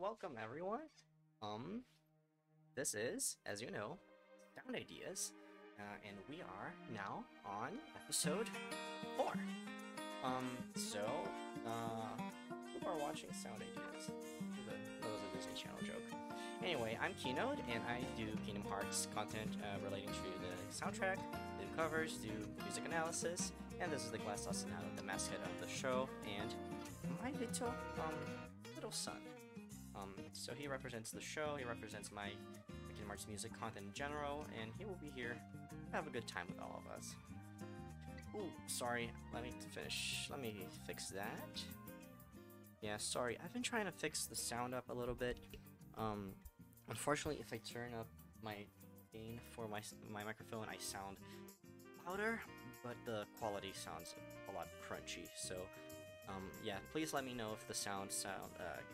welcome everyone. Um, this is, as you know, Sound Ideas, and we are now on episode 4. So, who are watching Sound Ideas? That was a Disney Channel joke. Anyway, I'm Keynote, and I do Kingdom Hearts content relating to the soundtrack, do covers, do music analysis, and this is the Glass Ostinato, the mascot of the show, and my little son. So he represents the show, he represents my Kingdom Hearts music content in general, and he will be here to have a good time with all of us. Ooh, sorry, let me fix that. Yeah, sorry, I've been trying to fix the sound up a little bit. Unfortunately, if I turn up my gain for my microphone, I sound louder, but the quality sounds a lot crunchy, so yeah, please let me know if the sound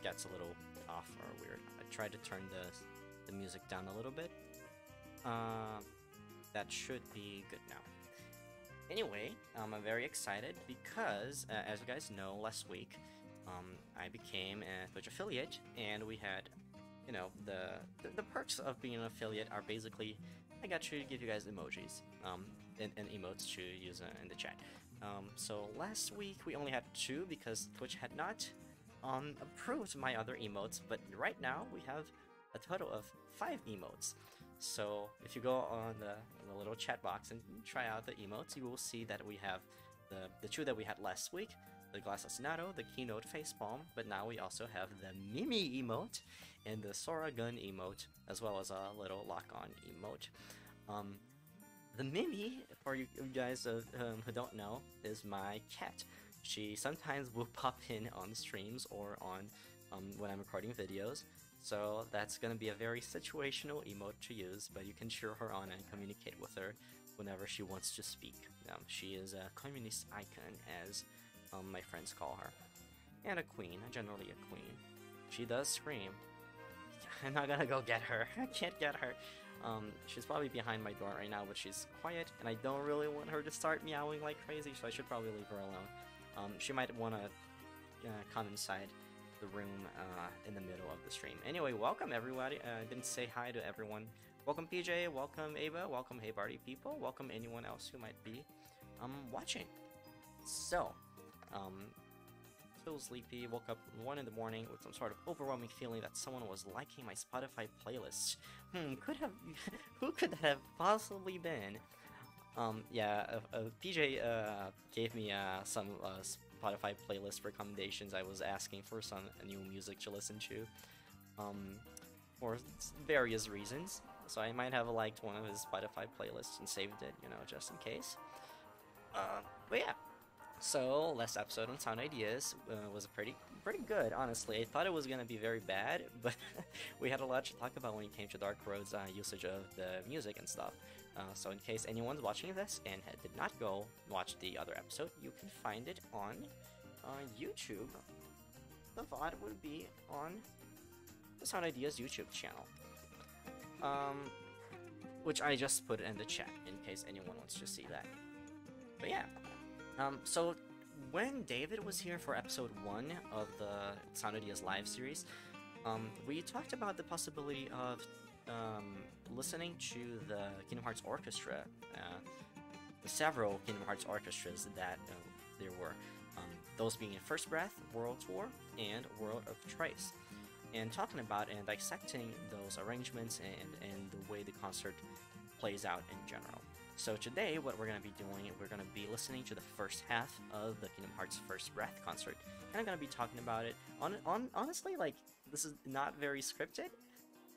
gets a little off or weird. I tried to turn the music down a little bit. That should be good now. Anyway, I'm very excited because, as you guys know, last week, I became a Twitch affiliate, and we had, you know, the perks of being an affiliate are basically, I got to give you guys emojis, and emotes to use in the chat. So last week we only had 2 because Twitch had not approved my other emotes, but right now we have a total of 5 emotes. So if you go on the little chat box and try out the emotes, you will see that we have the 2 that we had last week, the Glass Ostinato, the Keynote Facepalm, but now we also have the Mimi emote and the Sora Gun emote, as well as a little lock-on emote. The Mimi, for you guys who don't know, is my cat. She sometimes will pop in on streams or on when I'm recording videos, so that's gonna be a very situational emote to use, but you can cheer her on and communicate with her whenever she wants to speak. She is a communist icon, as my friends call her, and a queen, generally a queen. She does scream. I'm not gonna go get her. I can't get her. She's probably behind my door right now, but she's quiet, and I don't really want her to start meowing like crazy, so I should probably leave her alone. She might want to come inside the room in the middle of the stream. Anyway, welcome everybody. I didn't say hi to everyone. Welcome PJ, welcome Ava, welcome Hey Party people, welcome anyone else who might be watching. So, still sleepy, woke up 1 in the morning with some sort of overwhelming feeling that someone was liking my Spotify playlist. Who could that have possibly been? Yeah, PJ gave me some Spotify playlist recommendations. I was asking for some new music to listen to, for various reasons. So I might have liked one of his Spotify playlists and saved it, you know, just in case. But yeah. So, last episode on Sound Ideas was pretty good, honestly. I thought it was gonna be very bad, but we had a lot to talk about when it came to Dark Road's usage of the music and stuff. So in case anyone's watching this and did not go watch the other episode, you can find it on YouTube. The VOD would be on the Sound Ideas YouTube channel. Which I just put in the chat in case anyone wants to see that. But yeah. So when David was here for episode 1 of the Sound Ideas live series, we talked about the possibility of listening to the Kingdom Hearts Orchestra, the several Kingdom Hearts orchestras that there were, those being First Breath, World Tour, and World of Trace, and talking about and dissecting those arrangements and the way the concert plays out in general. So today, what we're going to be doing, we're going to be listening to the first half of the Kingdom Hearts First Breath concert, and I'm going to be talking about it. Honestly, like, this is not very scripted.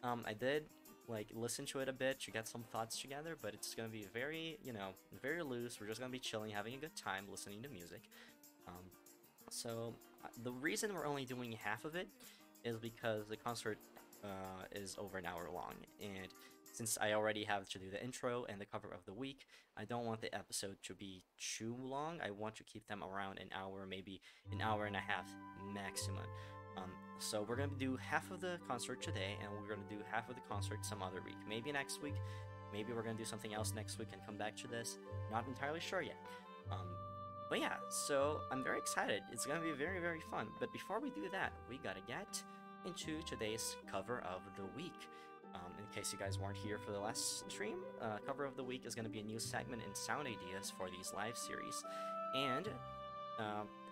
I did, like, listen to it a bit to get some thoughts together, but it's going to be very, you know, very loose. We're just going to be chilling, having a good time, listening to music. So the reason we're only doing half of it is because the concert is over an hour long, and since I already have to do the intro and the cover of the week, I don't want the episode to be too long. I want to keep them around an hour, maybe an hour and a half maximum. So we're going to do half of the concert today, and we're going to do half of the concert some other week. Maybe next week, maybe we're going to do something else next week and come back to this. Not entirely sure yet. But yeah, so I'm very excited. It's going to be very, very fun. But before we do that, we gotta get into today's cover of the week. In case you guys weren't here for the last stream, cover of the week is going to be a new segment in sound ideas for these live series. And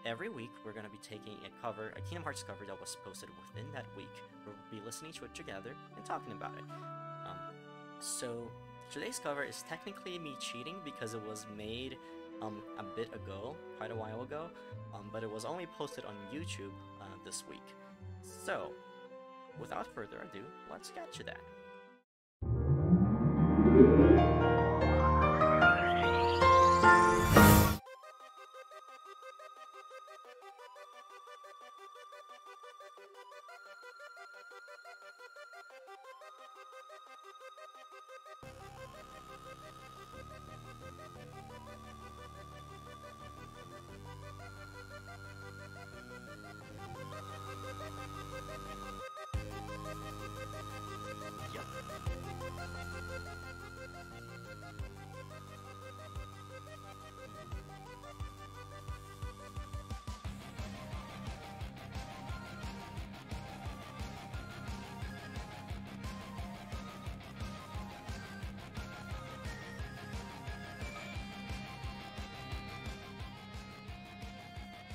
every week we're going to be taking a Kingdom Hearts cover that was posted within that week. We'll be listening to it together and talking about it. So today's cover is technically me cheating because it was made a bit ago, quite a while ago, but it was only posted on YouTube this week. So without further ado, let's get to that.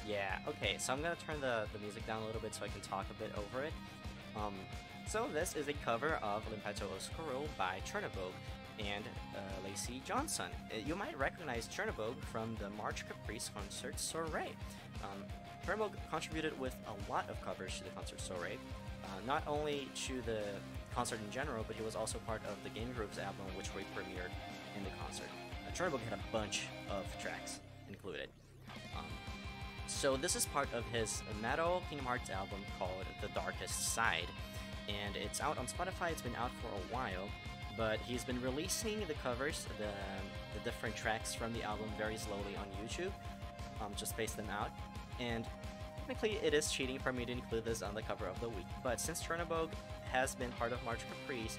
Yeah, okay, so I'm gonna turn the music down a little bit so I can talk a bit over it. So this is a cover of L'Impeto Oscuro by Chernobog and Lacey Johnson. You might recognize Chernobog from the March Caprice concert Soirée. Chernobog contributed with a lot of covers to the concert Soirée, not only to the concert in general, but he was also part of the Game Grooves album, which we premiered in the concert. Chernobog had a bunch of tracks included. So this is part of his metal Kingdom Hearts album called The Darkest Side, and it's out on Spotify. It's been out for a while, but he's been releasing the covers, the different tracks from the album very slowly on YouTube, just space them out, and technically it is cheating for me to include this on the cover of the week, but since Chernobog has been part of March Caprice,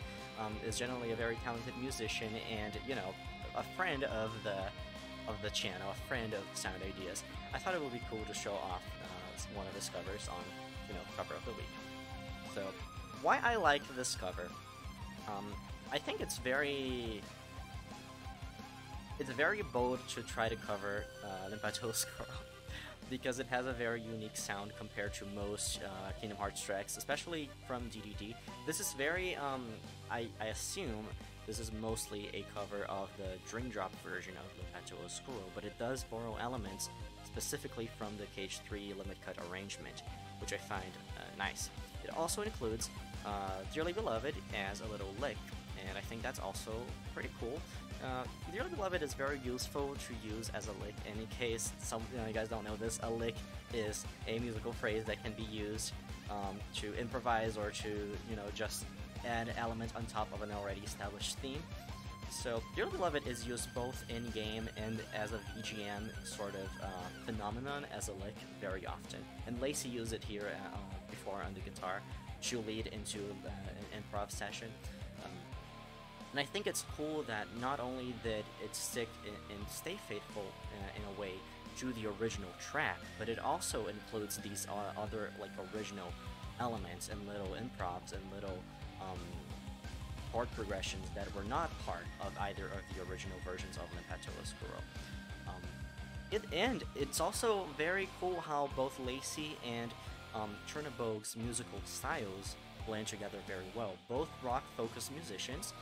is generally a very talented musician and, you know, a friend of the channel, a friend of Sound Ideas, I thought it would be cool to show off one of his covers on, you know, cover of the week. So, why I like this cover? I think it's very bold to try to cover L'Impeto Oscuro because it has a very unique sound compared to most Kingdom Hearts tracks, especially from DDD. This is very, I assume this is mostly a cover of the Dream Drop version of L'Impeto Oscuro, but it does borrow elements specifically from the Cage 3 Limit Cut arrangement, which I find nice. It also includes Dearly Beloved as a little lick, and I think that's also pretty cool. Dearly Beloved is very useful to use as a lick, and in case some you guys don't know this, a lick is a musical phrase that can be used to improvise or to, you know, just add an element on top of an already established theme. So Dearly Beloved is used both in-game and as a VGM sort of phenomenon as a lick very often. And Lacey used it here before on the guitar to lead into an improv session. And I think it's cool that not only did it stick and stay faithful in a way to the original track, but it also includes these other like original elements and little improvs and little chord progressions that were not part of either of the original versions of L'Impeto Oscuro. And it's also very cool how both Lacey and Chernobog's musical styles blend together very well. Both rock-focused musicians,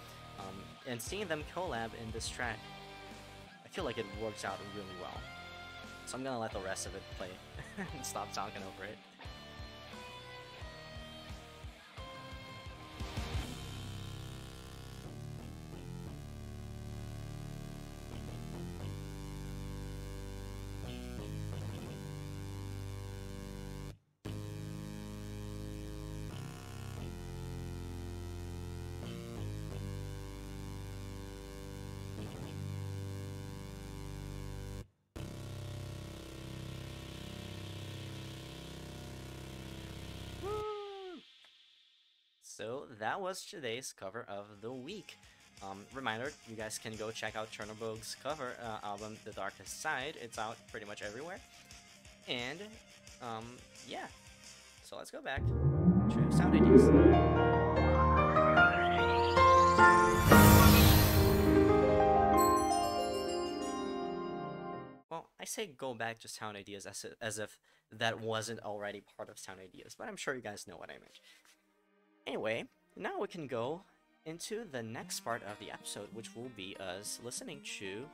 and seeing them collab in this track, I feel like it works out really well. So I'm gonna let the rest of it play and stop talking over it. So that was today's cover of the week. Reminder, you guys can go check out Chernobog's cover album, The Darkest Side. It's out pretty much everywhere. And, yeah. So let's go back to sound ideas. Well, I say go back to sound ideas as if that wasn't already part of sound ideas, but I'm sure you guys know what I meant. Anyway, now we can go into the next part of the episode, which will be us listening to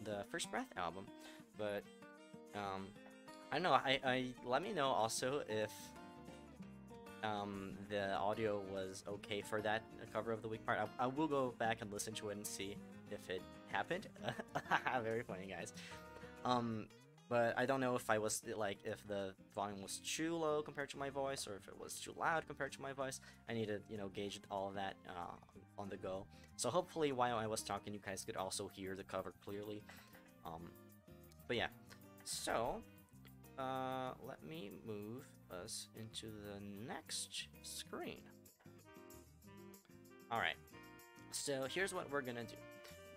the First Breath album. But I don't know. I let me know also if the audio was okay for that cover of the week part. I will go back and listen to it and see if it happened. Very funny, guys. But I don't know if I was like if the volume was too low compared to my voice or if it was too loud compared to my voice. I need to gauge all of that on the go. So hopefully while I was talking, you guys could also hear the cover clearly. But yeah, so let me move us into the next screen. All right, so here's what we're gonna do.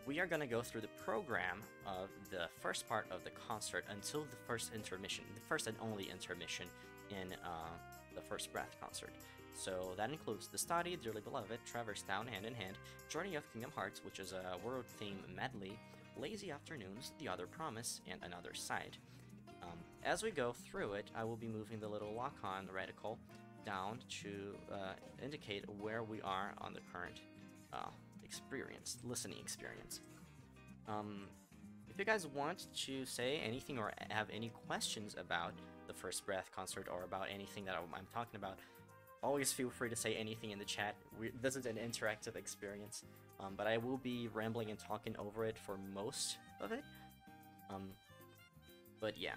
We are going to go through the program of the first part of the concert until the first intermission, the first and only intermission in the First Breath concert. So that includes the study, Dearly Beloved, Traverse Down Hand in Hand, Journey of Kingdom Hearts, which is a world theme medley, Lazy Afternoons, The Other Promise, and Another Side. As we go through it, I will be moving the little lock-on reticle down to indicate where we are on the current listening experience. If you guys want to say anything or have any questions about the First Breath concert or about anything that I'm talking about, always feel free to say anything in the chat. This is an interactive experience, but I will be rambling and talking over it for most of it. But yeah.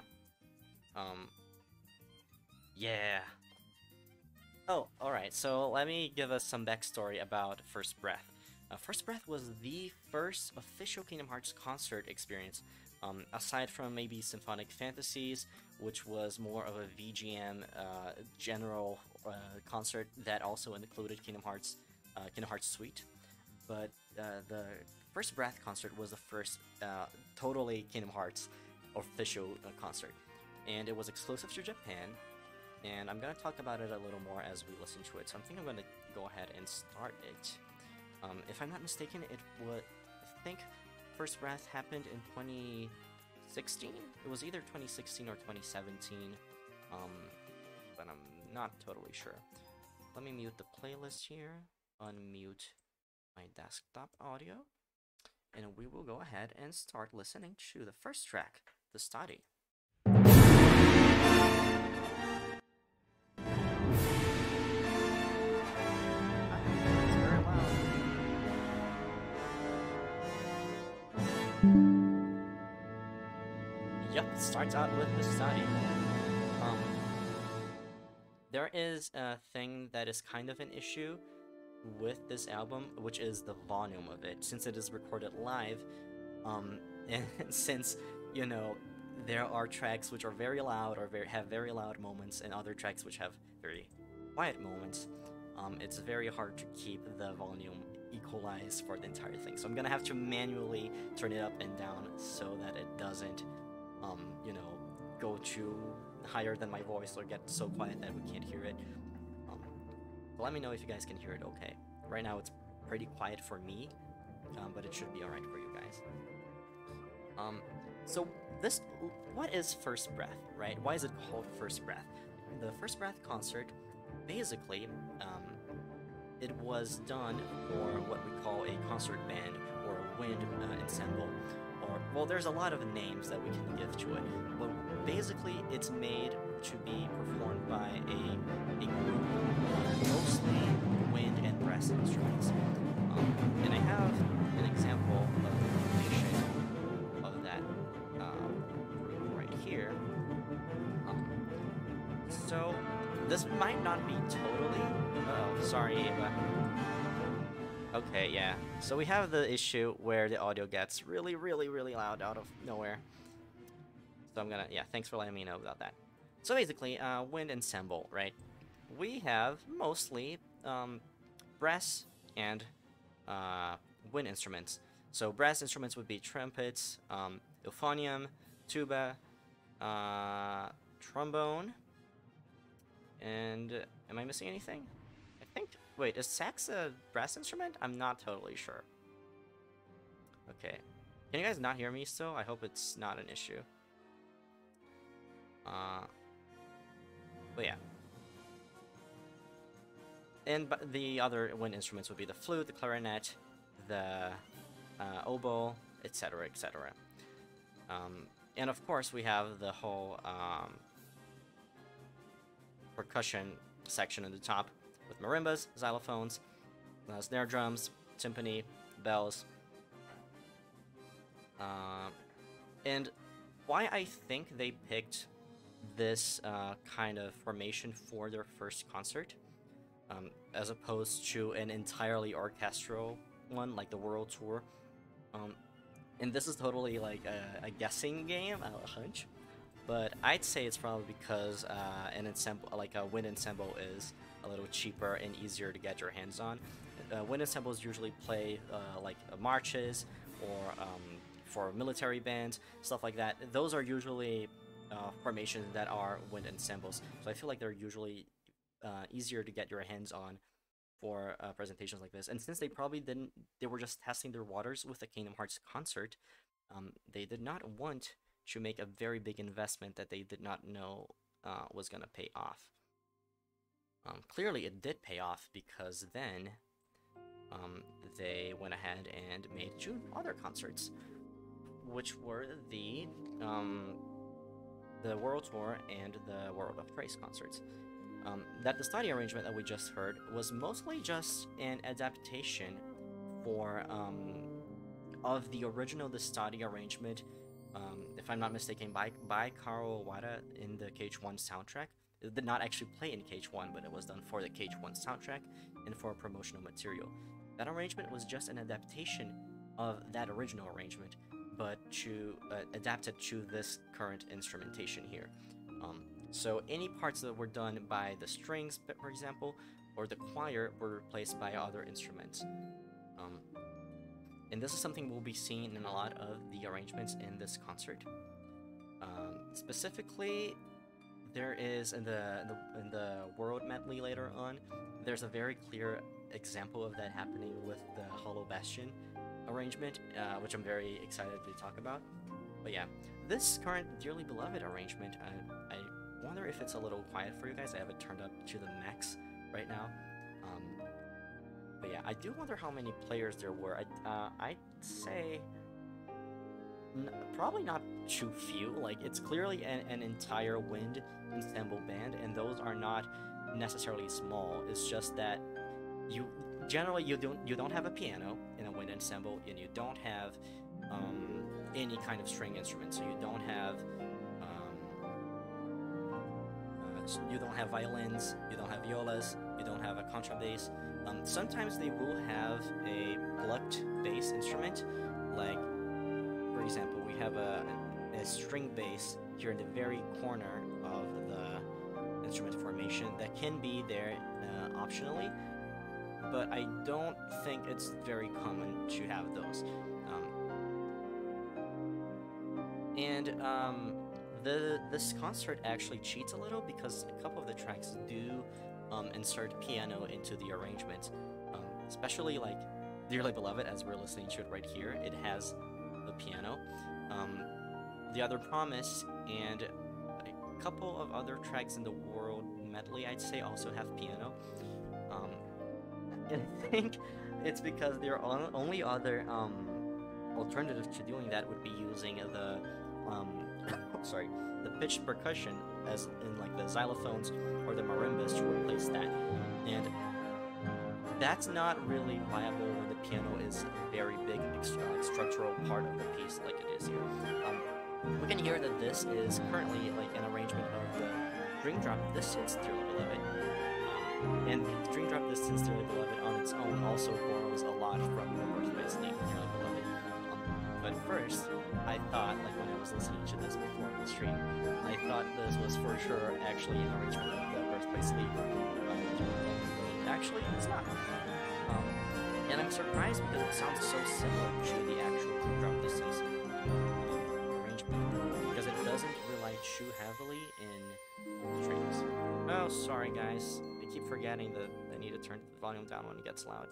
Yeah. Oh, alright, so let me give us some backstory about First Breath. First Breath was the first official Kingdom Hearts concert experience, aside from maybe Symphonic Fantasies, which was more of a VGM general concert that also included Kingdom Hearts Suite. But the First Breath concert was the first totally Kingdom Hearts official concert, and it was exclusive to Japan. And I'm gonna talk about it a little more as we listen to it. So I think I'm gonna go ahead and start it. If I'm not mistaken, I think First Breath happened in 2016? It was either 2016 or 2017, but I'm not totally sure. Let me mute the playlist here, unmute my desktop audio, and we will go ahead and start listening to the first track, The Study. Yep, it starts out with The Study. There is a thing that is kind of an issue with this album, which is the volume of it, since it is recorded live, and since, there are tracks which are very loud or have very loud moments, and other tracks which have very quiet moments, it's very hard to keep the volume equalized for the entire thing. So I'm gonna have to manually turn it up and down so that it doesn't go too higher than my voice or get so quiet that we can't hear it. But let me know if you guys can hear it okay. Right now it's pretty quiet for me, but it should be alright for you guys. So what is First Breath, right? Why is it called First Breath? The First Breath concert, basically, it was done for what we call a concert band or a wind ensemble. Well, there's a lot of names that we can give to it, but basically it's made to be performed by a group, mostly wind and brass instruments. And I have an example of the formation of that group right here. So this might not be totally... sorry, Ava. Okay, yeah. So we have the issue where the audio gets really, really, really loud out of nowhere. So I'm gonna, thanks for letting me know about that. So basically, wind ensemble, right? We have mostly brass and wind instruments. So brass instruments would be trumpets, euphonium, tuba, trombone, And am I missing anything? I think. Wait, is sax a brass instrument? I'm not totally sure. Okay. Can you guys not hear me still? I hope it's not an issue. But yeah. And the other wind instruments would be the flute, the clarinet, the oboe, etc., etc. And of course, we have the whole percussion section at the top with marimbas, xylophones, snare drums, timpani, bells. And why I think they picked this kind of formation for their first concert, as opposed to an entirely orchestral one like the World Tour. And this is totally like a guessing game, a hunch, but I'd say it's probably because an ensemble, like a wind ensemble, is a little cheaper and easier to get your hands on. Wind ensembles usually play like marches or for military bands, stuff like that. Those are usually formations that are wind ensembles, so I feel like they're usually easier to get your hands on for presentations like this. And since they probably didn't, they were just testing their waters with the Kingdom Hearts concert, they did not want to make a very big investment that they did not know was going to pay off. Clearly it did pay off, because then they went ahead and made 2 other concerts, which were the World Tour and the World of Trace concerts. That the study arrangement that we just heard was mostly just an adaptation for of the original The Study arrangement, if I'm not mistaken, by Karo Iwata in the KH1 soundtrack. It did not actually play in KH1, but it was done for the KH1 soundtrack and for promotional material. That arrangement was just an adaptation of that original arrangement, but to adapt it to this current instrumentation here. So any parts that were done by the strings, for example, or the choir, were replaced by other instruments. And this is something we'll be seeing in a lot of the arrangements in this concert. Specifically, there is in the World Medley later on, there's a very clear example of that happening with the Hollow Bastion arrangement, which I'm very excited to talk about. But yeah, this current Dearly Beloved arrangement, I wonder if it's a little quiet for you guys. I have it turned up to the max right now. But yeah, I do wonder how many players there were. I'd say probably not too few. Like, it's clearly an entire wind ensemble band, and those are not necessarily small. It's just that you generally you don't have a piano in a wind ensemble, and you don't have any kind of string instrument. So you don't have violins, you don't have violas, you don't have a contrabass. Sometimes they will have a plucked bass instrument, like, for example, we have a string bass here in the very corner of the instrument formation that can be there optionally, but I don't think it's very common to have those. This concert actually cheats a little, because a couple of the tracks do insert piano into the arrangement, especially like Dearly Beloved, as we're listening to it right here. It has the piano. The Other Promise and a couple of other tracks in the World Medley, I'd say, also have piano. And I think it's because their only other alternative to doing that would be using the the pitched percussion, as in like the xylophones or the marimbas, to replace that. And that's not really viable when the piano is a very big structural part of the piece like it is here. We can hear that this is currently like an arrangement of the String Drop Distance Dearly Beloved. And the String Drop Distance Dearly Beloved on its own also borrows a lot from the Birthplace Leaf Dearly Beloved. But first, I thought, like when I was listening to this before the stream, I thought this was for sure actually an arrangement of the Birthplace Leaf. Actually, it's not. And I'm surprised because it sounds so similar to the actual String Drop Distance arrangement, because it doesn't rely too heavily in strings. Oh, sorry guys. I keep forgetting that I need to turn the volume down when it gets loud.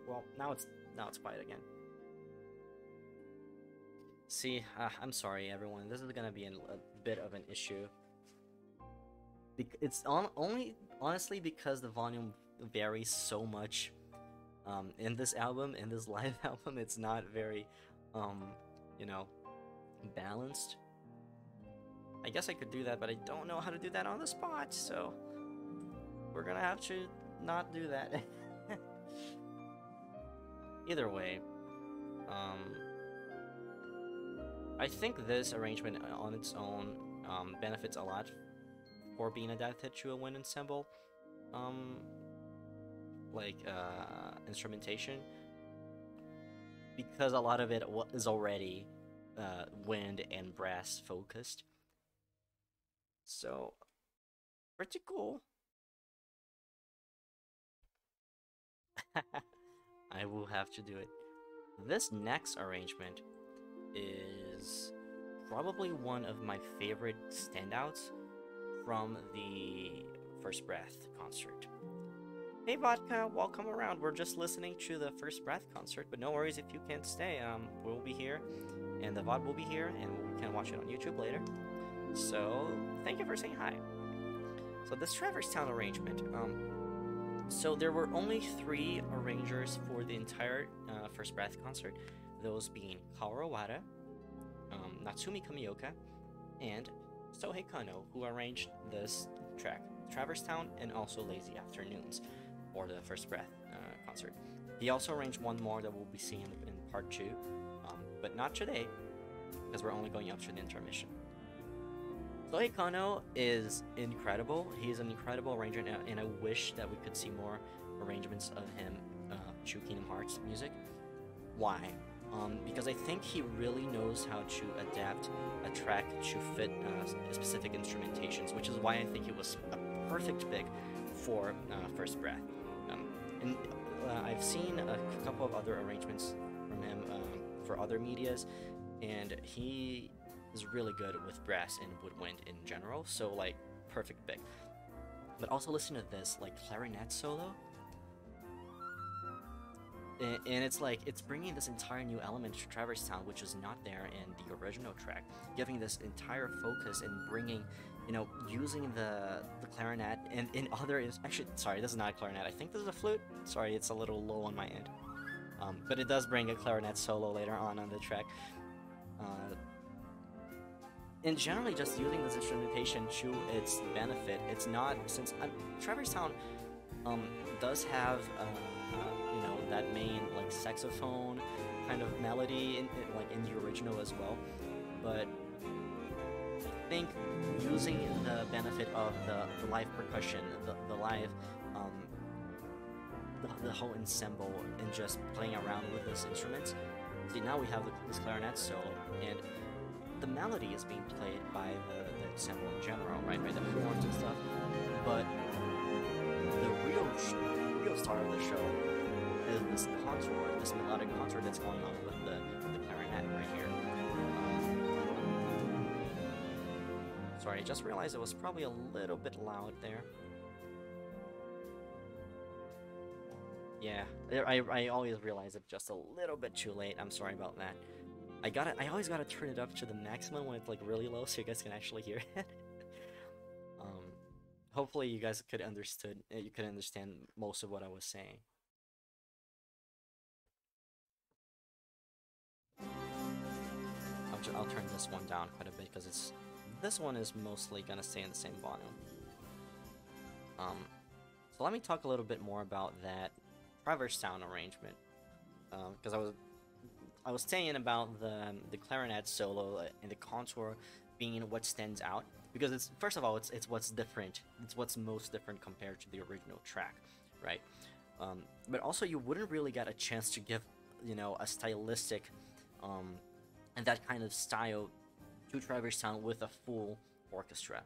Well, now it's quiet again. See, I'm sorry everyone. This is gonna be a bit of an issue. It's only honestly because the volume varies so much. In this album, in this live album, it's not very, you know, balanced. I guess I could do that, but I don't know how to do that on the spot, so we're gonna have to not do that. Either way, I think this arrangement on its own benefits a lot for being adapted to a wind ensemble, instrumentation, because a lot of it is already wind and brass focused. So, pretty cool. I will have to do it. This next arrangement is probably one of my favorite standouts from the First Breath concert. Hey Vodka, welcome around. We're just listening to the First Breath concert, but no worries if you can't stay. We'll be here, and the VOD will be here, and we can watch it on YouTube later. So, thank you for saying hi. So this Traverse Town arrangement, so there were only 3 arrangers for the entire First Breath concert, those being Kaoru Wada, Natsumi Kamioka, and Sohei Kano, who arranged this track, Traverse Town, and also Lazy Afternoons, for the First Breath concert. He also arranged one more that we'll be seeing in part 2, but not today, because we're only going up to the intermission. Sohei Kano is incredible. He's an incredible arranger, and I wish that we could see more arrangements of him to Kingdom Hearts music. Why? Because I think he really knows how to adapt a track to fit specific instrumentations, which is why I think it was a perfect pick for First Breath. And I've seen a couple of other arrangements from him for other medias, and he is really good with brass and woodwind in general, so like perfect pick. But also listen to this, like clarinet solo, and it's like it's bringing this entire new element to Traverse Town, which is not there in the original track, giving this entire focus and bringing, you know, using the clarinet and in other actually, sorry, this is not a clarinet. I think this is a flute. Sorry, it's a little low on my end. But it does bring a clarinet solo later on the track. And generally just using this instrumentation to its benefit. It's not, since Traverse Town does have you know, that main like saxophone kind of melody in the original as well, but I think using the benefit of the live percussion, the live the whole ensemble, and just playing around with those instruments. See, now we have this clarinet solo, and the melody is being played by the ensemble in general, right? By the horns and stuff. But the real star of the show is this contour, this melodic contour that's going on with the clarinet right here. Sorry, I just realized it was probably a little bit loud there. Yeah, I always realize it just a little bit too late. I'm sorry about that. I always gotta turn it up to the maximum when it's like really low, so you guys can actually hear it. Hopefully you guys could understand most of what I was saying. I'll turn this one down quite a bit because this one is mostly gonna stay in the same volume. So let me talk a little bit more about that Traverse Town arrangement, because I was saying about the clarinet solo and the contour being what stands out, because it's, first of all, it's what's different. It's what's most different compared to the original track, right? But also you wouldn't really get a chance to give, you know, a stylistic and that kind of style to Traverse Town with a full orchestra,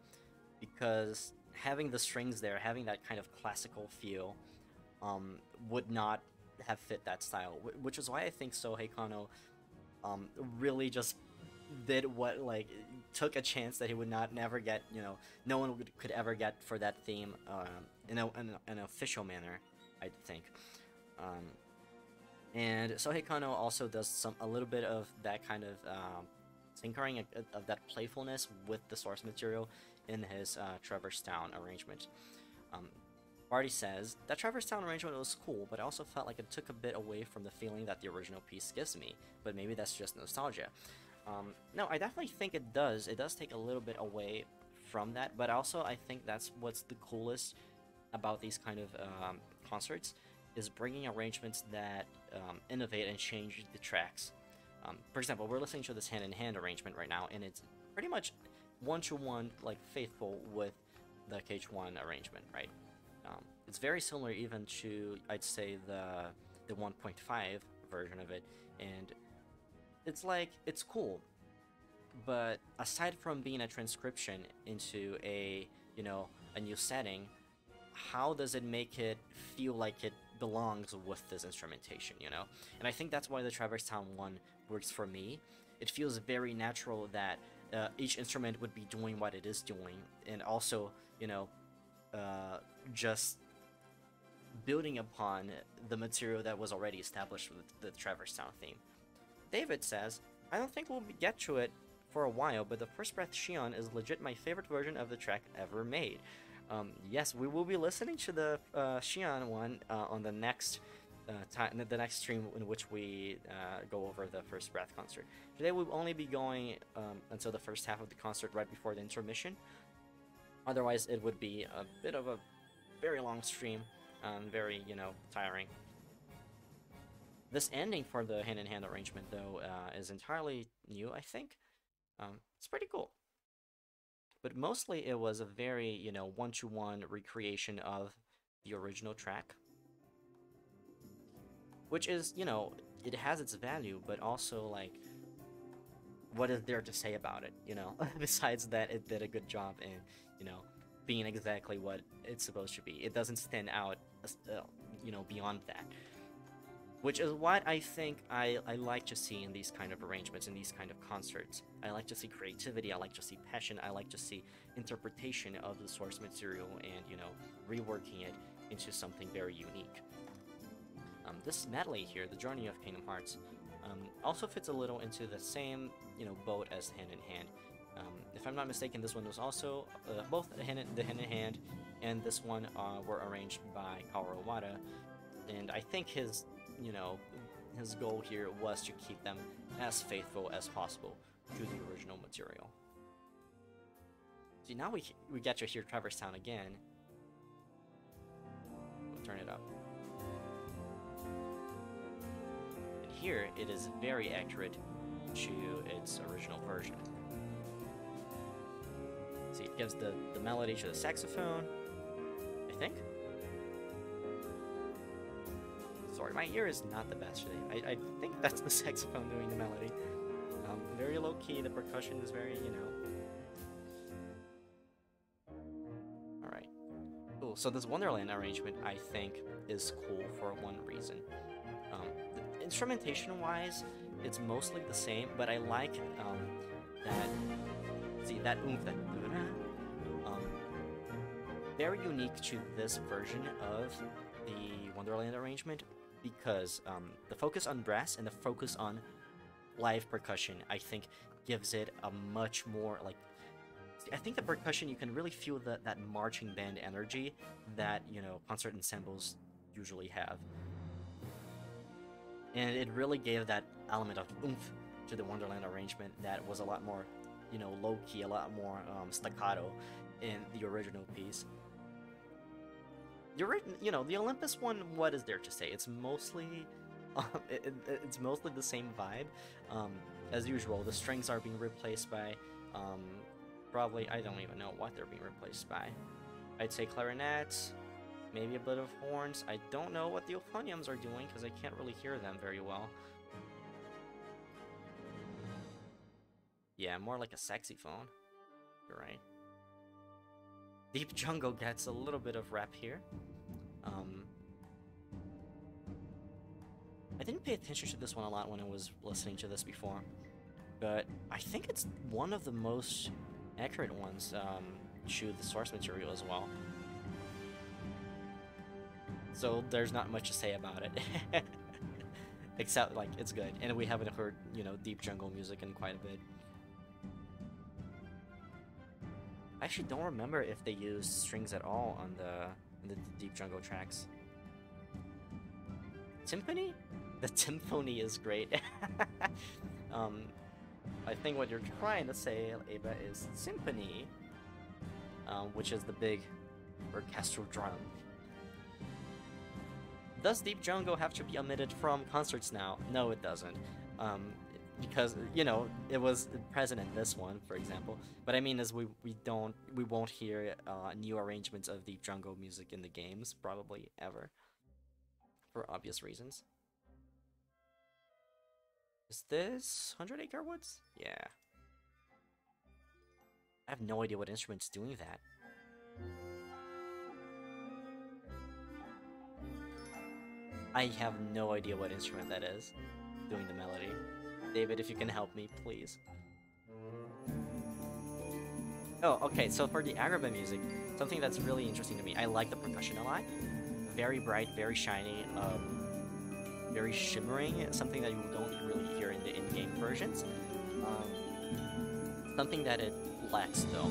because having the strings there, having that kind of classical feel, would not have fit that style, which is why I think Sohei Kano really just did what, like, took a chance that he would not never get, no one could ever get for that theme in an official manner, I think. Um, and Sohei Kano also does a little bit of that kind of tinkering of that playfulness with the source material in his Traverse Town arrangement. Um, Barty says, that Traverse Town arrangement was cool, but I also felt like it took a bit away from the feeling that the original piece gives me, but maybe that's just nostalgia. No, I definitely think it does. It does take a little bit away from that, but also I think that's what's the coolest about these kind of concerts, is bringing arrangements that innovate and change the tracks. For example, we're listening to this hand-in-hand arrangement right now, and it's pretty much one-to-one, like, faithful with the KH1 arrangement, right? It's very similar even to, I'd say, the 1.5 version of it, and it's like, it's cool, but aside from being a transcription into a new setting, how does it make it feel like it belongs with this instrumentation, And I think that's why the Traverse Town one works for me. It feels very natural that each instrument would be doing what it is doing, and also, just building upon the material that was already established with the Traverse Town theme. David says, I don't think we'll get to it for a while, but the First Breath Shion is legit my favorite version of the track ever made. Yes, we will be listening to the Shion one on the next the next stream in which we go over the First Breath concert. Today we'll only be going until the first half of the concert right before the intermission. Otherwise, it would be a bit of a very long stream, very, tiring. This ending for the hand-in-hand arrangement, though, is entirely new, I think. It's pretty cool. But mostly it was a very, one-to-one recreation of the original track. Which is, it has its value, but also, like, what is there to say about it, Besides that, it did a good job in, being exactly what it's supposed to be. It doesn't stand out, beyond that. Which is what I think I like to see in these kind of arrangements, in these kind of concerts. I like to see creativity, I like to see passion, I like to see interpretation of the source material and, reworking it into something very unique. This medley here, The Journey of Kingdom Hearts, also fits a little into the same, boat as Hand in Hand. If I'm not mistaken, this one was also, both the Hand in Hand and this one were arranged by Kaoru Wada, and I think his goal here was to keep them as faithful as possible to the original material. See, now we get to hear Traverse Town again. We'll turn it up. And here, it is very accurate to its original version. See, it gives the melody to the saxophone, I think. Sorry, my ear is not the best today. I think that's the saxophone doing the melody. Very low-key, the percussion is very, Alright. Cool, so this Wonderland arrangement, I think, is cool for one reason. Instrumentation-wise, it's mostly the same, but I like that oomph, that very unique to this version of the Wonderland arrangement, because the focus on brass and the focus on live percussion, I think, gives it a much more, like, I think the percussion, you can really feel that marching band energy that, concert ensembles usually have. And it really gave that element of oomph to the Wonderland arrangement that was a lot more, low-key, a lot more staccato in the original piece. The Olympus one, what is there to say? It's mostly, it's mostly the same vibe. As usual, the strings are being replaced by, probably, I don't even know what they're being replaced by. I'd say clarinets, maybe a bit of horns. I don't know what the euphoniums are doing, because I can't really hear them very well. Yeah, more like a saxophone. You're right. Deep Jungle gets a little bit of rap here. I didn't pay attention to this one a lot when I was listening to this before, but I think it's one of the most accurate ones to the source material as well. So there's not much to say about it. Except, like, it's good. And we haven't heard, you know, deep jungle music in quite a bit. I actually don't remember if they used strings at all on the deep jungle tracks. Timpani? The timpani is great. I think what you're trying to say, Ava, is symphony, which is the big orchestral drum. Does Deep Jungle have to be omitted from concerts now? No, it doesn't. Because, you know, it was present in this one, for example. But I mean, as we won't hear new arrangements of Deep Jungle music in the games, probably ever, for obvious reasons. Is this 100 Acre Woods? Yeah. I have no idea what instrument's doing that. I have no idea what instrument that is doing the melody. David, if you can help me, please. Oh, okay, so for the Agrabah music, something that's really interesting to me, I like the percussion a lot. Very bright, very shiny, very shimmering, something that you don't really hear in the in-game versions. Something that it lacks, though.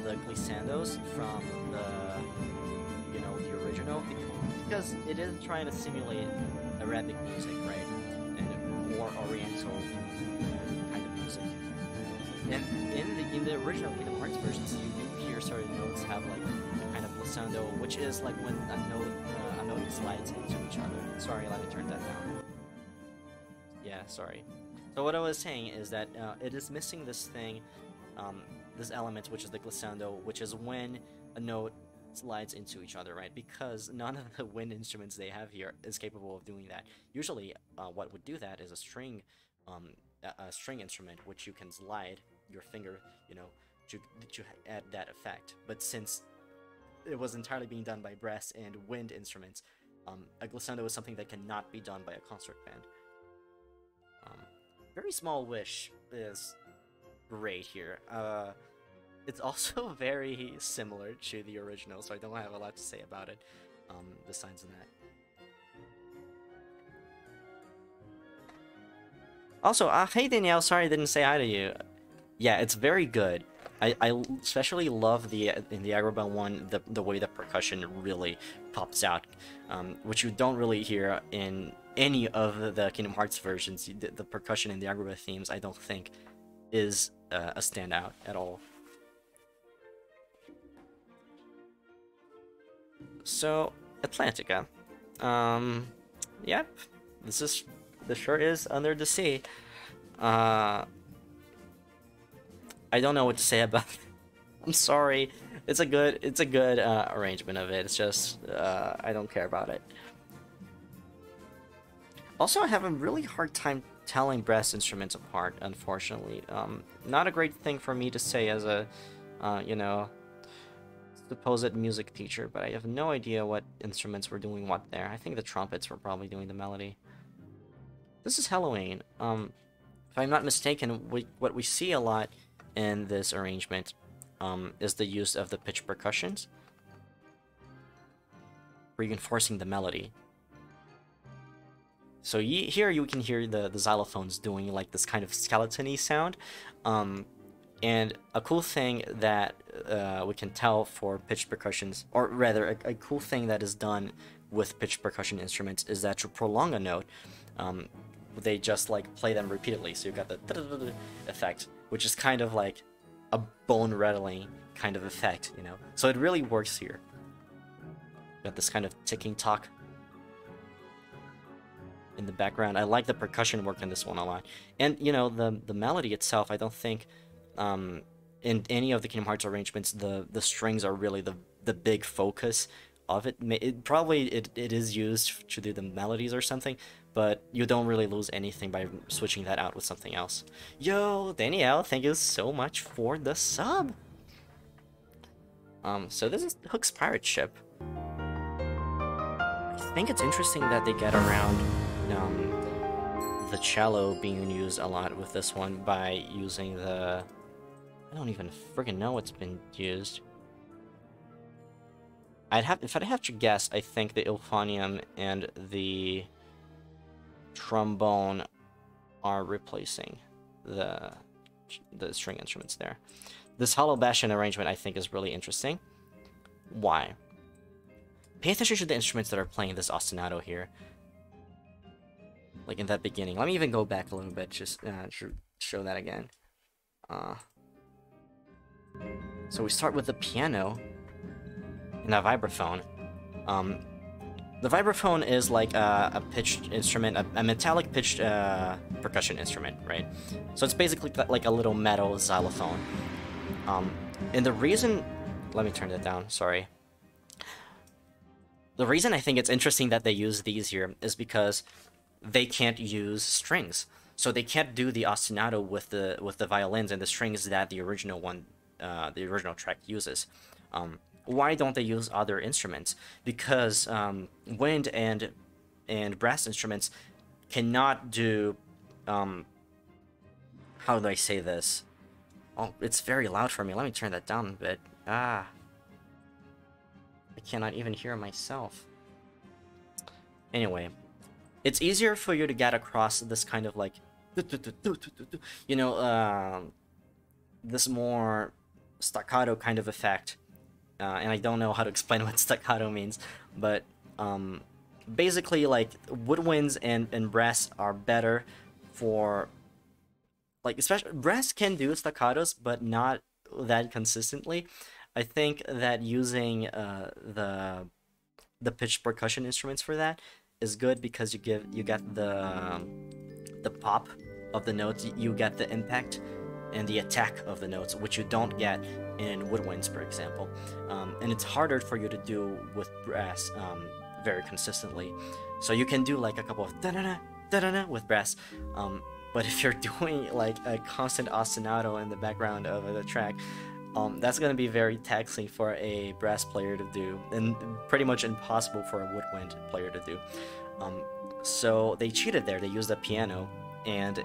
The glissandos from the, you know, the original, because it is trying to simulate Arabic music, right? And more Oriental kind of music. And in the original Kingdom Hearts versions, you hear certain notes have like a kind of glissando, which is like when a note slides into each other. Sorry, let me turn that down. Yeah, sorry. So what I was saying is that it is missing this thing, this element, which is the glissando, which is when a note slides into each other, right? Because none of the wind instruments they have here is capable of doing that. Usually, what would do that is a string instrument, which you can slide your finger, you know, to add that effect. But since it was entirely being done by brass and wind instruments, a glissando is something that cannot be done by a concert band. Very Small Wish is great here. It's also very similar to the original, so I don't have a lot to say about it, besides that. Also, hey Danielle, sorry I didn't say hi to you. Yeah, it's very good. I especially love in the Agrabah one, the way the percussion really pops out, which you don't really hear in any of the Kingdom Hearts versions. The percussion in the Agrabah themes, I don't think, is a standout at all. So, Atlantica. Yep. This sure is Under the Sea. I don't know what to say about it. I'm sorry. It's a good arrangement of it. It's just I don't care about it. Also, I have a really hard time telling brass instruments apart, unfortunately. Not a great thing for me to say as a, you know, supposed music teacher, but I have no idea what instruments were doing what there. I think the trumpets were probably doing the melody. This is Halloween. If I'm not mistaken, what we see a lot in this arrangement is the use of the pitch percussions, reinforcing the melody. So here you can hear the xylophones doing like this kind of skeleton-y sound. And a cool thing that we can tell for pitched percussions, or rather a cool thing that is done with pitched percussion instruments, is that to prolong a note, they just like play them repeatedly. So you've got the effect, which is kind of like a bone-rattling kind of effect, you know? So it really works here. Got this kind of ticking tock in the background. I like the percussion work in this one a lot. And, you know, the melody itself, I don't think in any of the Kingdom Hearts arrangements the strings are really the big focus of it. It is used to do the melodies or something, but you don't really lose anything by switching that out with something else. Yo, Danielle, thank you so much for the sub! So this is Hook's pirate ship. I think it's interesting that they get around the cello being used a lot with this one by using the... I don't even friggin' know what's been used. If I'd have to guess, I think the euphonium and the trombone are replacing the string instruments there. This hollow bastion arrangement I think is really interesting. Why? Pay attention to the instruments that are playing this ostinato here. Like in that beginning. Let me even go back a little bit just to show that again. So we start with the piano and a vibraphone. The vibraphone is like a pitched instrument, a metallic pitched percussion instrument, right? So it's basically like a little metal xylophone. And the reason... Let me turn that down, sorry. The reason I think it's interesting that they use these here is because they can't use strings. So they can't do the ostinato with the violins and the strings that the original one, the original track uses. Why don't they use other instruments? Because wind and brass instruments cannot do... how do I say this? Oh, it's very loud for me. Let me turn that down a bit. I cannot even hear myself. Anyway, it's easier for you to get across this kind of like, you know, this more staccato kind of effect. And I don't know how to explain what staccato means, but basically like woodwinds and brass are better for, like, especially brass can do staccatos, but not that consistently. I think that using the pitched percussion instruments for that is good because you get the pop of the notes, you get the impact and the attack of the notes, which you don't get in woodwinds, for example. And it's harder for you to do with brass very consistently. So you can do like a couple of da-da-da, da-da-da with brass. But if you're doing like a constant ostinato in the background of the track, that's going to be very taxing for a brass player to do, and pretty much impossible for a woodwind player to do. So they cheated there. They used a piano and the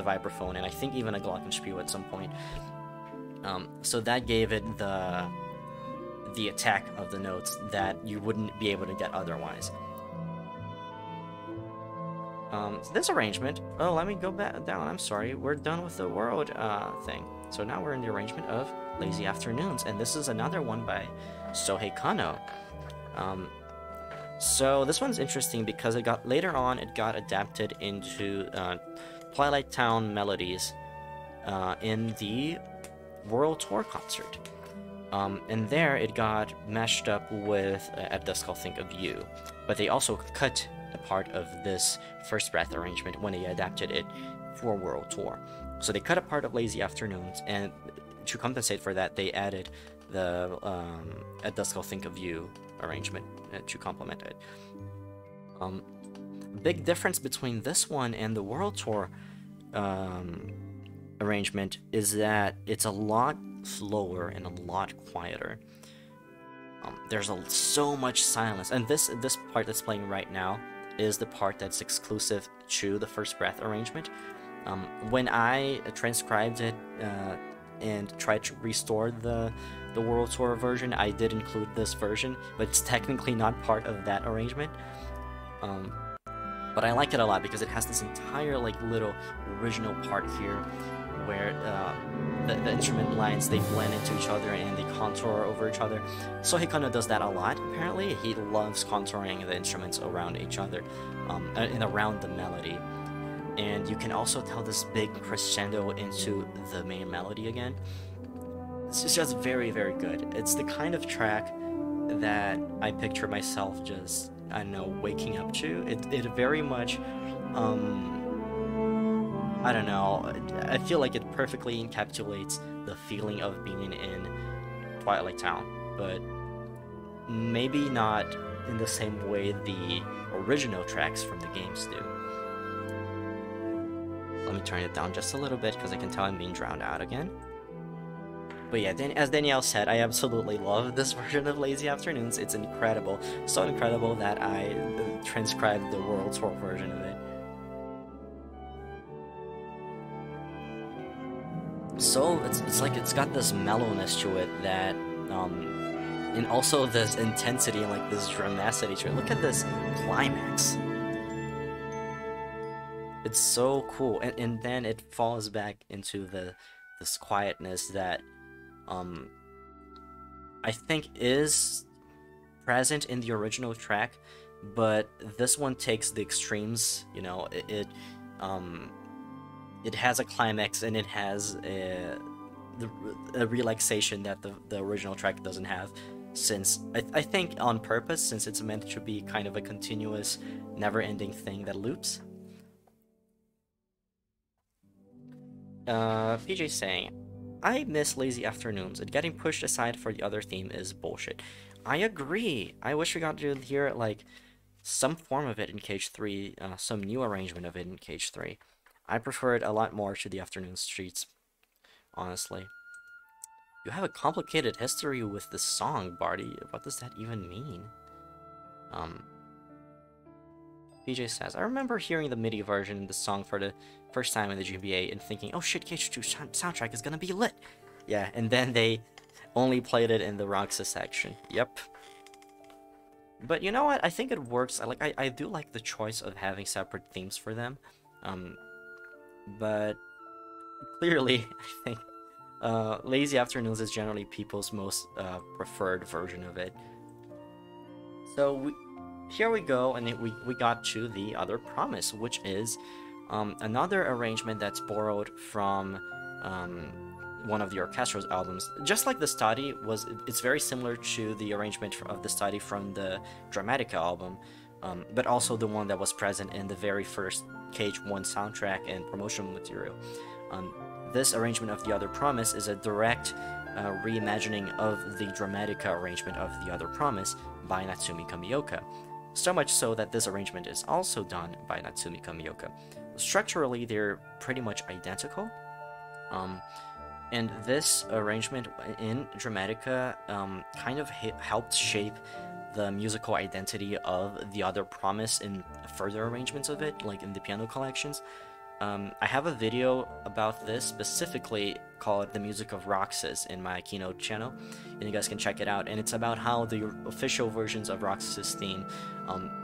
vibraphone, and I think even a glockenspiel at some point. So that gave it the attack of the notes that you wouldn't be able to get otherwise. This arrangement... Oh, let me go back down. I'm sorry. We're done with the world thing. So now we're in the arrangement of Lazy Afternoons, and this is another one by Sohei Kano. So this one's interesting because later on it got adapted into Twilight Town melodies in the World Tour concert. And there it got mashed up with At Dusk I'll Think of You. But they also cut a part of this First Breath arrangement when they adapted it for World Tour. So they cut a part of Lazy Afternoons, and to compensate for that, they added the At Dusk I'll Think of You arrangement to complement it. Big difference between this one and the World Tour arrangement is that it's a lot slower and a lot quieter. There's so much silence, and this part that's playing right now is the part that's exclusive to the First Breath arrangement. When I transcribed it and tried to restore the World Tour version, I did include this version, but it's technically not part of that arrangement. But I like it a lot because it has this entire like little original part here where the instrument lines, they blend into each other and they contour over each other. Sohei Kano does that a lot, apparently. He loves contouring the instruments around each other and around the melody. And you can also tell this big crescendo into the main melody again. It's just very, very good. It's the kind of track that I picture myself just, I don't know, waking up to. It very much, I don't know, I feel like it perfectly encapsulates the feeling of being in Twilight Town, but maybe not in the same way the original tracks from the games do. Let me turn it down just a little bit because I can tell I'm being drowned out again. But yeah, as Danielle said, I absolutely love this version of Lazy Afternoons. It's incredible. So incredible that I transcribed the World Tour version of it. So it's like it's got this mellowness to it that and also this intensity and like this dramaticity to it. Look at this climax. It's so cool, and then it falls back into this quietness that I think is present in the original track, but this one takes the extremes. You know, it has a climax and it has a relaxation that the original track doesn't have. Since I think on purpose, since it's meant to be kind of a continuous, never-ending thing that loops. PJ saying, I miss Lazy Afternoons, and getting pushed aside for the other theme is bullshit. I agree. I wish we got to hear like some form of it in Cage 3, some new arrangement of it in Cage 3. I prefer it a lot more to the Afternoon Streets, honestly. You have a complicated history with this song, Barty. What does that even mean? PJ says, I remember hearing the MIDI version of the song for the first time in the GBA and thinking, oh shit, Cage 2 soundtrack is gonna be lit. Yeah, and then they only played it in the Roxas section. Yep. But you know what? I think it works. I do like the choice of having separate themes for them. But clearly, I think Lazy Afternoons is generally people's most preferred version of it. So here we go, and we got to The Other Promise, which is another arrangement that's borrowed from one of the orchestra's albums. Just like the study it's very similar to the arrangement of the study from the Dramatica album, but also the one that was present in the very first Cage 1 soundtrack and promotional material. This arrangement of The Other Promise is a direct reimagining of the Dramatica arrangement of The Other Promise by Natsumi Kamioka. So much so that this arrangement is also done by Natsumi Kamioka. Structurally, they're pretty much identical. And this arrangement in Dramatica kind of helped shape the musical identity of The Other Promise in further arrangements of it, like in the piano collections. I have a video about this specifically called The Music of Roxas in my Keynote channel, and you guys can check it out. And it's about how the official versions of Roxas' theme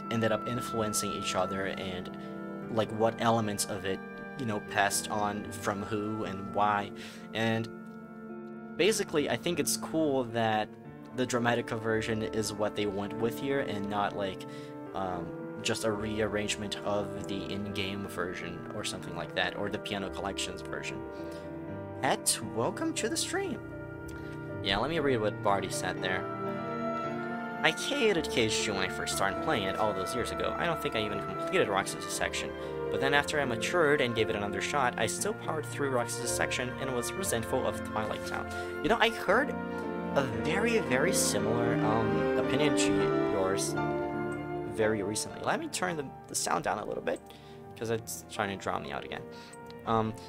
ended up influencing each other, and like what elements of it, you know, passed on from who and why. And basically, I think it's cool that the Dramatica version is what they went with here, and not like just a rearrangement of the in-game version or something like that, or the piano collections version. Pet, welcome to the stream. Yeah, let me read what Barty said there. I hated Cage 2 when I first started playing it all those years ago. I don't think I even completed Roxas' section, but then after I matured and gave it another shot, I still powered through Roxas' section and was resentful of Twilight Town. You know, I heard a very, very similar opinion to yours very recently. Let me turn the sound down a little bit, because it's trying to drown me out again.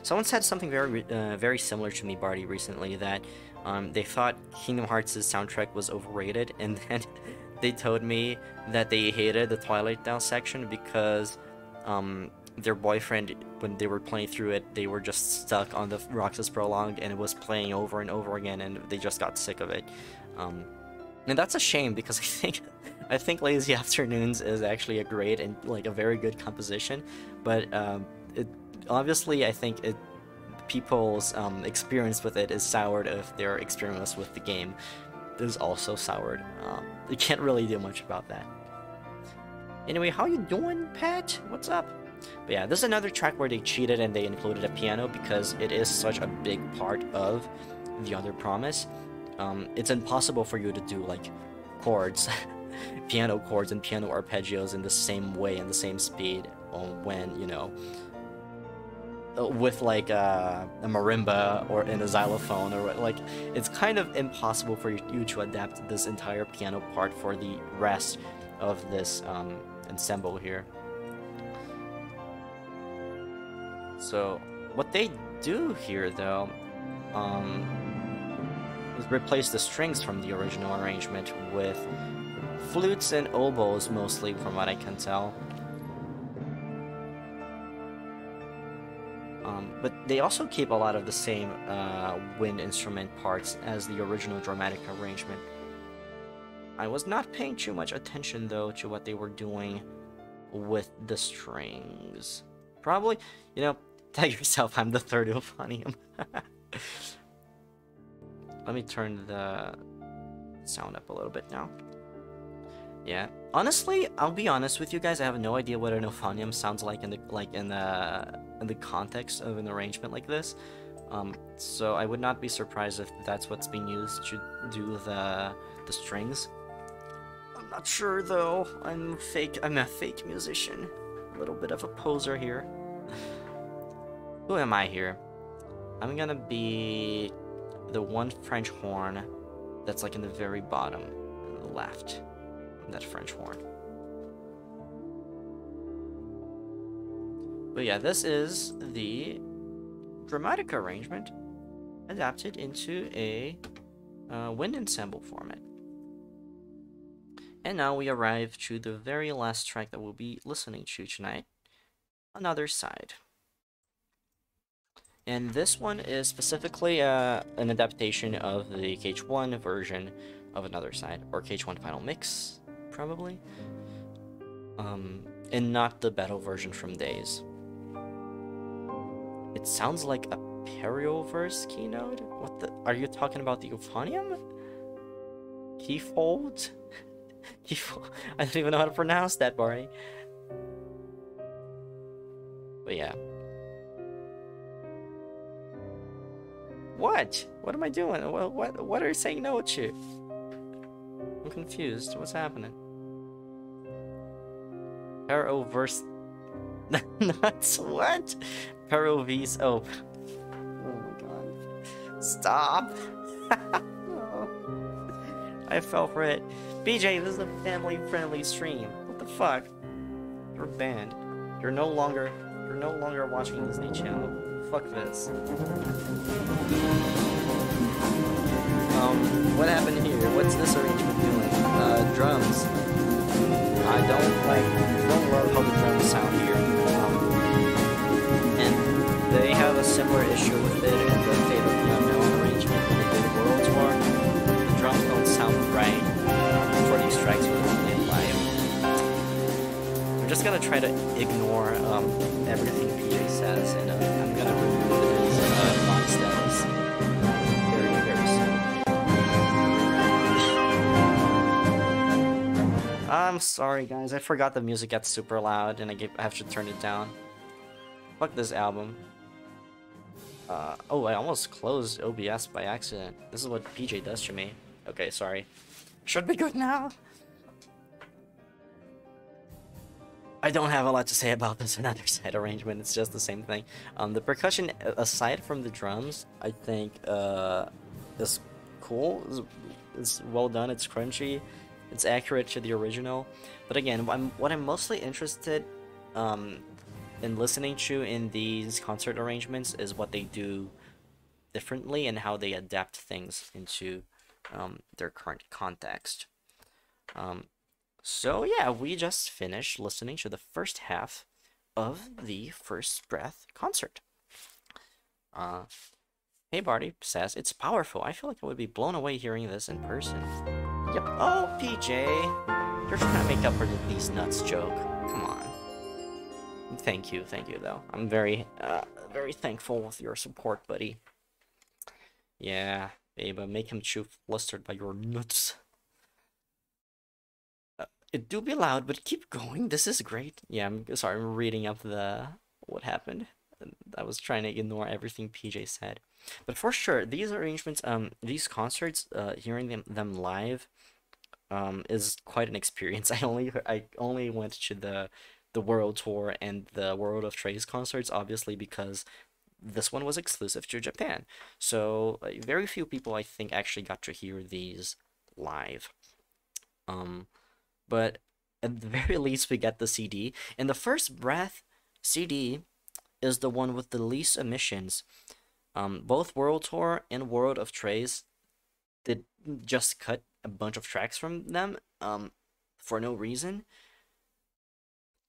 Someone said something very similar to me, Barty, recently, that they thought Kingdom Hearts' soundtrack was overrated, and then they told me that they hated the Twilight Town section because their boyfriend, when they were playing through it, they were just stuck on the Roxas Prolonged, and it was playing over and over again, and they just got sick of it. And that's a shame, because I think Lazy Afternoons is actually a great and like a very good composition, but obviously I think people's experience with it is soured if their experience with the game is also soured. You can't really do much about that. Anyway, how you doing, Pat? What's up? But yeah, this is another track where they cheated and they included a piano because it is such a big part of The Other Promise. It's impossible for you to do like chords, piano chords and piano arpeggios in the same way and the same speed when, you know, with like a marimba or in a xylophone, or like it's kind of impossible for you to adapt this entire piano part for the rest of this ensemble here. So what they do here though, replaced the strings from the original arrangement with flutes and oboes, mostly, from what I can tell. But they also keep a lot of the same wind instrument parts as the original dramatic arrangement. I was not paying too much attention, though, to what they were doing with the strings. Probably, you know, tell yourself I'm the third euphonium. Let me turn the sound up a little bit now. Yeah, honestly, I'll be honest with you guys. I have no idea what an euphonium sounds like in the context of an arrangement like this. So I would not be surprised if that's what's being used to do the strings. I'm not sure though. I'm a fake musician. A little bit of a poser here. Who am I here? I'm gonna be the one French horn that's like in the very bottom, on the left. That French horn. But yeah, this is the dramatic arrangement adapted into a wind ensemble format. And now we arrive to the very last track that we'll be listening to tonight, Another Side. And this one is specifically an adaptation of the KH1 version of Another Side, or KH1 Final Mix, probably. And not the battle version from Days. It sounds like a Perioverse keynote? What the? Are you talking about the euphonium? Keyfold? I don't even know how to pronounce that, Barney. But yeah. What? What am I doing? What are you saying no to? I'm confused. What's happening? Perioverse. Nuts? What? Perovis. Oh. Oh my god. Stop. Oh. I fell for it. BJ, this is a family-friendly stream. What the fuck? You're banned. You're no longer watching Disney Channel. Fuck this. What happened here? What's this arrangement doing? Drums. I don't love how the drums sound here. And they have a similar issue with it in the Fate of the Unknown arrangement when they did the World Tour. The drums don't sound right for these tracks when they play live. I'm just gonna try to ignore everything PJ says, and I'm gonna remove his line status very, very soon. I'm sorry, guys. I forgot the music gets super loud, and I have to turn it down. Fuck this album. Oh, I almost closed OBS by accident. This is what PJ does to me. Okay, sorry. Should be good now. I don't have a lot to say about this Another Side arrangement. It's just the same thing. The percussion, aside from the drums, I think is cool. It's well done. It's crunchy. It's accurate to the original. But again, what I'm mostly interested in listening to in these concert arrangements is what they do differently and how they adapt things into their current context. So yeah, we just finished listening to the first half of the First Breath concert. Hey Barty says, it's powerful. I feel like I would be blown away hearing this in person. Yep. Oh, PJ, you're trying to make up for these nuts joke. Come on. Thank you though. I'm very thankful with your support, buddy. Yeah, babe, make him chew flustered by your nuts. It do be loud, but keep going. This is great. Yeah, I'm sorry. I'm reading up what happened. I was trying to ignore everything PJ said, but for sure, these arrangements, these concerts, hearing them live, is quite an experience. I only went to the World Tour and the World of Trace concerts, obviously because this one was exclusive to Japan. So very few people, I think, actually got to hear these live. But at the very least, we get the CD. And the First Breath CD is the one with the least emissions. Both World Tour and World of Trace did just cut a bunch of tracks from them for no reason,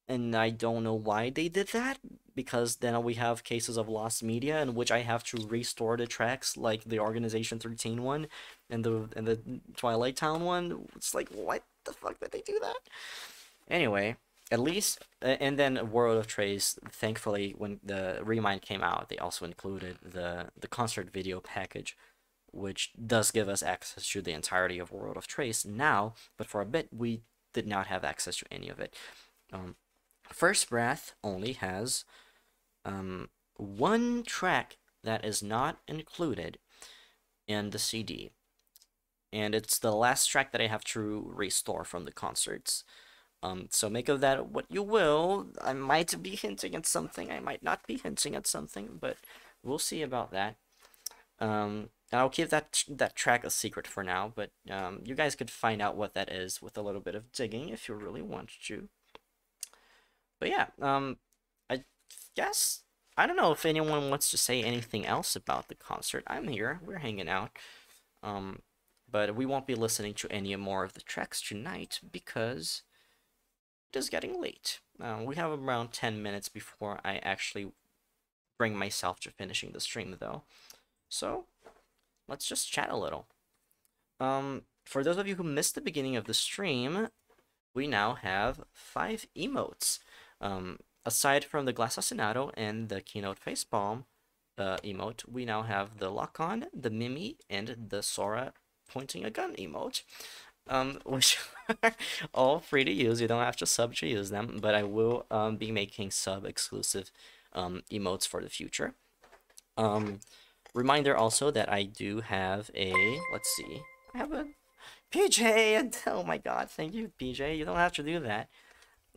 and I don't know why they did that, because then we have cases of lost media in which I have to restore the tracks, like the Organization 13 one and the Twilight Town one. It's like, what the fuck did they do that? Anyway, at least, and then World of Trace, thankfully, when the Remind came out, they also included the concert video package, which does give us access to the entirety of World of Trace now, but for a bit we did not have access to any of it. First Breath only has one track that is not included in the CD, and it's the last track that I have to restore from the concerts. So make of that what you will. I might be hinting at something, I might not be hinting at something, but we'll see about that. And I'll keep that track a secret for now, but you guys could find out what that is with a little bit of digging if you really want to. But yeah, I guess, I don't know if anyone wants to say anything else about the concert. I'm here, we're hanging out. But we won't be listening to any more of the tracks tonight because it is getting late. We have around 10 minutes before I actually bring myself to finishing the stream, though. So, let's just chat a little. For those of you who missed the beginning of the stream, we now have 5 emotes. Aside from the Glass Assassinato and the Keynote Facepalm emote, we now have the Lock-On, the Mimi, and the Sora pointing a gun emote, which are all free to use. You don't have to sub to use them, but I will be making sub-exclusive emotes for the future. Reminder also that I do have a, let's see, I have a PJ, and oh my god, thank you, PJ, you don't have to do that.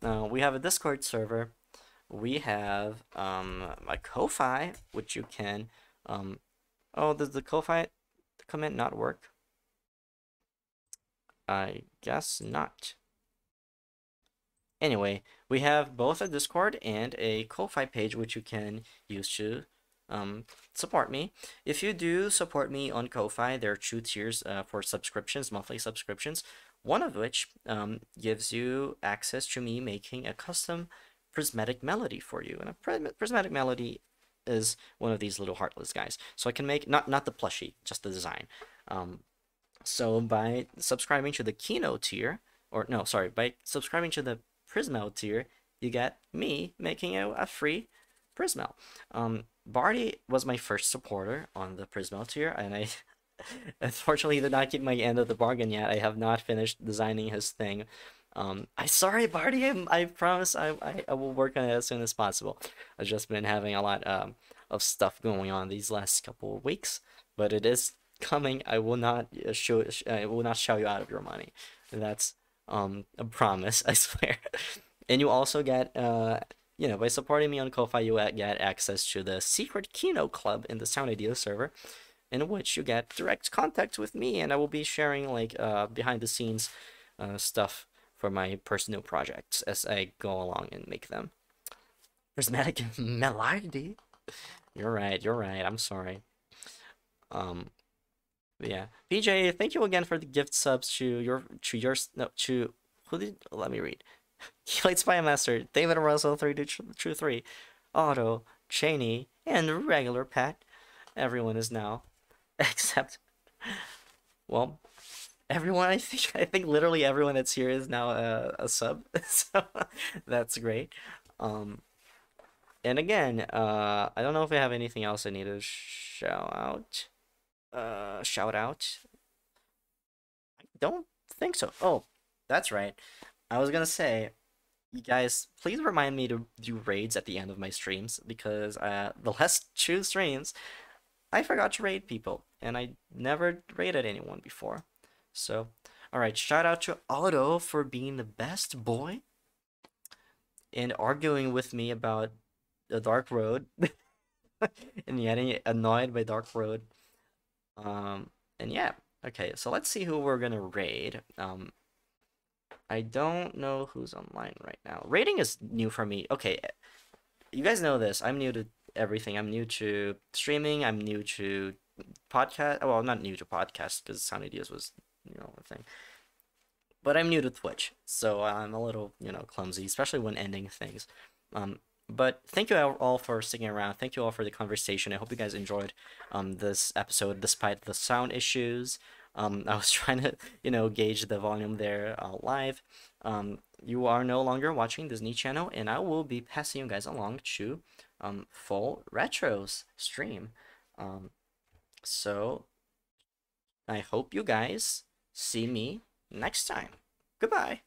We have a Discord server, we have a Ko-Fi, which you can, oh, does the Ko-Fi command not work? I guess not. Anyway, we have both a Discord and a Ko-Fi page, which you can use to support me. If you do support me on Ko-Fi, there are 2 tiers for subscriptions, monthly subscriptions, one of which gives you access to me making a custom prismatic melody for you. And a prismatic melody is one of these little heartless guys. So I can make, not the plushie, just the design. So by subscribing to the Keynote tier, or no, sorry, by subscribing to the Prismel tier, you get me making a free Prismel. Barty was my first supporter on the Prismel tier, and I unfortunately did not get my end of the bargain yet. I have not finished designing his thing. Sorry, Barty, I promise I will work on it as soon as possible. I've just been having a lot of stuff going on these last couple of weeks, but it is coming. I will not shout you out of your money. That's a promise, I swear. And you also get you know, by supporting me on Ko-Fi, you get access to the secret Keynote Club in the Sound Ideas server, in which you get direct contact with me, and I will be sharing like behind the scenes stuff for my personal projects as I go along and make them. Prismatic melody. You're right. I'm sorry. Yeah, PJ, thank you again for the gift subs to who did, let me read. Keylight Spy Master, David Russell 323, Otto, Cheney, and regular Pat. Everyone is now, except, well, everyone. I think literally everyone that's here is now a sub, so that's great. And again, I don't know if I have anything else I need to shout out. I don't think so. Oh, that's right. I was gonna say, you guys, please remind me to do raids at the end of my streams, because the last 2 streams, I forgot to raid people, and I never raided anyone before. So, alright, shout out to Otto for being the best boy and arguing with me about the Dark Road and getting annoyed by Dark Road. And yeah, okay, so let's see who we're gonna raid. I don't know who's online right now. Raiding is new for me. Okay, you guys know this. I'm new to everything. I'm new to streaming. I'm new to podcast. Well, not new to podcast because Sound Ideas was, a thing. But I'm new to Twitch, so I'm a little, clumsy, especially when ending things. Um, but thank you all for sticking around. Thank you all for the conversation. I hope you guys enjoyed this episode despite the sound issues. I was trying to, gauge the volume there live. You are no longer watching Disney Channel, and I will be passing you guys along to full retros stream. Um, so I hope you guys see me next time. Goodbye.